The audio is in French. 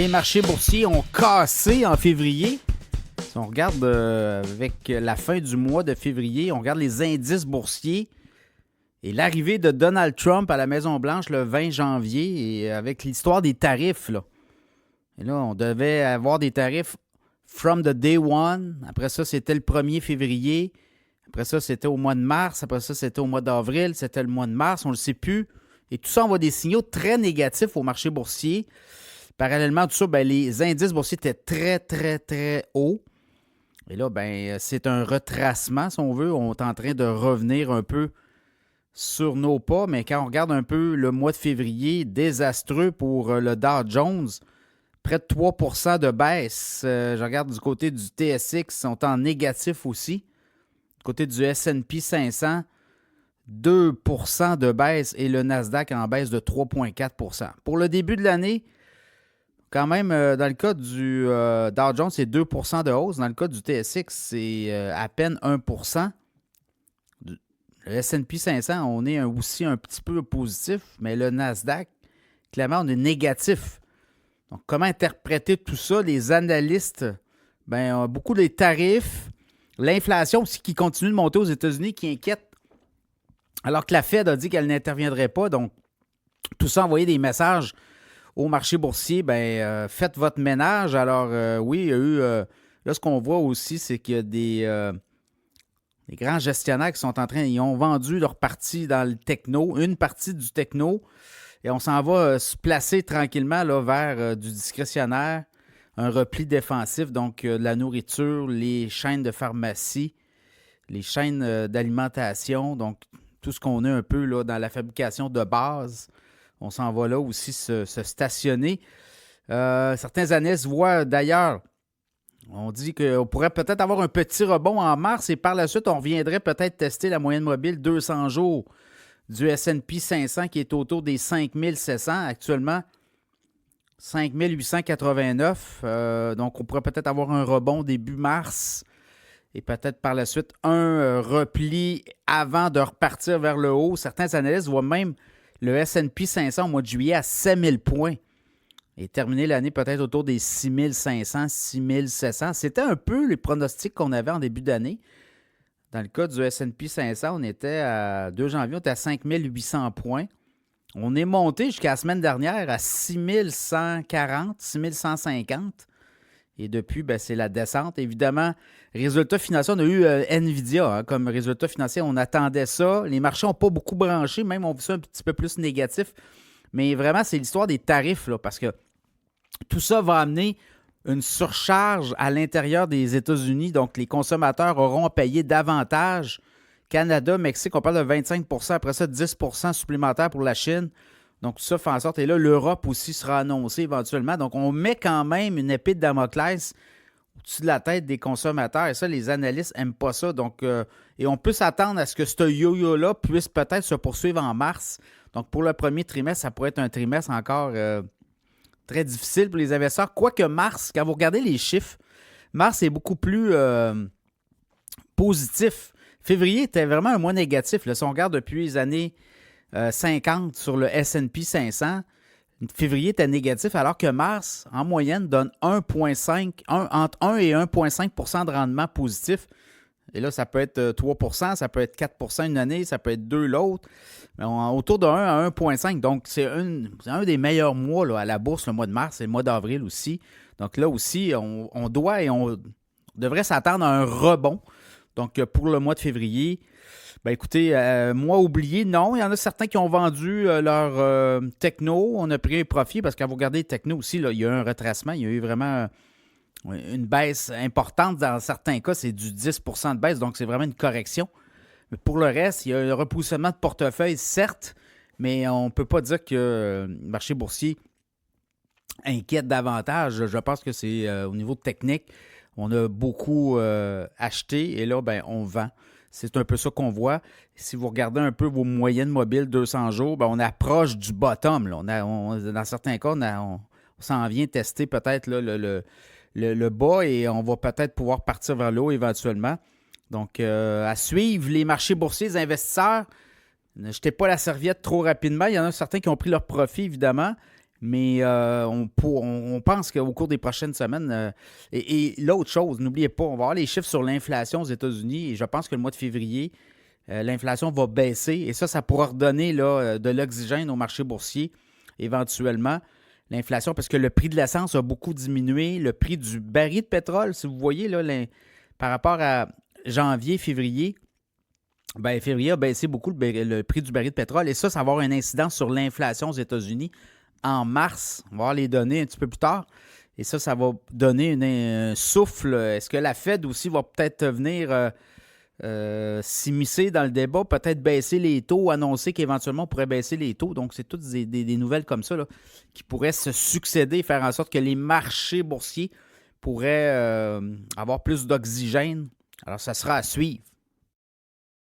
Les marchés boursiers ont cassé en février. Si on regarde avec la fin du mois de février, on regarde les indices boursiers et l'arrivée de Donald Trump à la Maison-Blanche le 20 janvier et avec l'histoire des tarifs. Là. Et là, on devait avoir des tarifs from the day one. Après ça, c'était le 1er février. Après ça, c'était au mois de mars. Après ça, c'était au mois d'avril. C'était le mois de mars. On ne le sait plus. Et tout ça envoie des signaux très négatifs au marché boursier. Parallèlement à tout ça, les indices boursiers étaient très, très, très hauts. Et là, c'est un retracement, si on veut. On est en train de revenir un peu sur nos pas. Mais quand on regarde un peu le mois de février, désastreux pour le Dow Jones, près de 3 % de baisse. Je regarde du côté du TSX, ils sont en négatif aussi. Du côté du S&P 500, 2 % de baisse et le Nasdaq en baisse de 3,4 %. Pour le début de l'année, quand même, dans le cas du Dow Jones, c'est 2 % de hausse. Dans le cas du TSX, c'est à peine 1 %. Le S&P 500, on est aussi un petit peu positif, mais le Nasdaq, clairement, on est négatif. Donc, comment interpréter tout ça? Les analystes, ont beaucoup de tarifs, l'inflation aussi qui continue de monter aux États-Unis, qui inquiète, alors que la Fed a dit qu'elle n'interviendrait pas. Donc, tout ça envoyé des messages au marché boursier, faites votre ménage. Alors, oui, il y a eu... là, ce qu'on voit aussi, c'est qu'il y a des grands gestionnaires qui sont en train... Ils ont vendu leur partie dans le techno, une partie du techno, et on s'en va se placer tranquillement là, vers du discrétionnaire, un repli défensif, donc de la nourriture, les chaînes de pharmacie, les chaînes d'alimentation, donc tout ce qu'on a un peu là, dans la fabrication de base. On s'en va là aussi se stationner. Certains analystes voient d'ailleurs, on dit qu'on pourrait peut-être avoir un petit rebond en mars et par la suite, on reviendrait peut-être tester la moyenne mobile 200 jours du S&P 500 qui est autour des 5700 actuellement. 5889. Donc, on pourrait peut-être avoir un rebond début mars et peut-être par la suite un repli avant de repartir vers le haut. Certains analystes voient même le S&P 500 au mois de juillet à 7000 points et terminer l'année peut-être autour des 6500, 6700. C'était un peu les pronostics qu'on avait en début d'année. Dans le cas du S&P 500, on était à 2 janvier, on était à 5800 points. On est monté jusqu'à la semaine dernière à 6140, 6150. Et depuis, c'est la descente. Évidemment, résultat financier, on a eu NVIDIA comme résultat financier. On attendait ça. Les marchés n'ont pas beaucoup branché, même on vu ça un petit peu plus négatif. Mais vraiment, c'est l'histoire des tarifs, là, parce que tout ça va amener une surcharge à l'intérieur des États-Unis. Donc, les consommateurs auront à payer davantage. Canada, Mexique, on parle de 25 %, après ça, 10 % supplémentaire pour la Chine. Donc, tout ça fait en sorte, et là, l'Europe aussi sera annoncée éventuellement. Donc, on met quand même une épée de Damoclès au-dessus de la tête des consommateurs. Et ça, les analystes n'aiment pas ça. Donc, et on peut s'attendre à ce que ce yo-yo-là puisse peut-être se poursuivre en mars. Donc, pour le premier trimestre, ça pourrait être un trimestre encore très difficile pour les investisseurs. Quoique mars, quand vous regardez les chiffres, mars est beaucoup plus positif. Février était vraiment un mois négatif. Là, si on regarde depuis les années 50 sur le S&P 500, février était négatif, alors que mars, en moyenne, donne entre 1 et 1,5 % de rendement positif. Et là, ça peut être 3 %, ça peut être 4 % une année, ça peut être 2 l'autre. Autour de 1 à 1,5 %. Donc, c'est un des meilleurs mois là, à la bourse, le mois de mars et le mois d'avril aussi. Donc là aussi, on doit et on devrait s'attendre à un rebond. Donc, pour le mois de février, écoutez, mois oublié, non. Il y en a certains qui ont vendu leur techno. On a pris un profit parce que quand vous regardez techno aussi, là, il y a eu un retracement. Il y a eu vraiment une baisse importante. Dans certains cas, c'est du 10 % de baisse. Donc, c'est vraiment une correction. Mais pour le reste, il y a un repositionnement de portefeuille, certes, mais on ne peut pas dire que le marché boursier inquiète davantage. Je pense que c'est au niveau technique. On a beaucoup acheté et là, on vend. C'est un peu ça qu'on voit. Si vous regardez un peu vos moyennes mobiles 200 jours, on approche du bottom. Là. Dans certains cas, on s'en vient tester peut-être là, le bas et on va peut-être pouvoir partir vers le haut éventuellement. Donc, à suivre les marchés boursiers, les investisseurs, ne jetez pas la serviette trop rapidement. Il y en a certains qui ont pris leur profit, évidemment, Mais on pense qu'au cours des prochaines semaines, et l'autre chose, n'oubliez pas, on va avoir les chiffres sur l'inflation aux États-Unis et je pense que le mois de février, l'inflation va baisser et ça pourra redonner là, de l'oxygène au marché boursier éventuellement. L'inflation, parce que le prix de l'essence a beaucoup diminué, le prix du baril de pétrole, si vous voyez, là, par rapport à janvier, février, ben, février a baissé beaucoup le prix du baril de pétrole et ça va avoir une incidence sur l'inflation aux États-Unis en mars. On va voir les données un petit peu plus tard. Et ça va donner un souffle. Est-ce que la Fed aussi va peut-être venir s'immiscer dans le débat, peut-être baisser les taux, annoncer qu'éventuellement on pourrait baisser les taux. Donc, c'est toutes des nouvelles comme ça là, qui pourraient se succéder, faire en sorte que les marchés boursiers pourraient avoir plus d'oxygène. Alors, ça sera à suivre.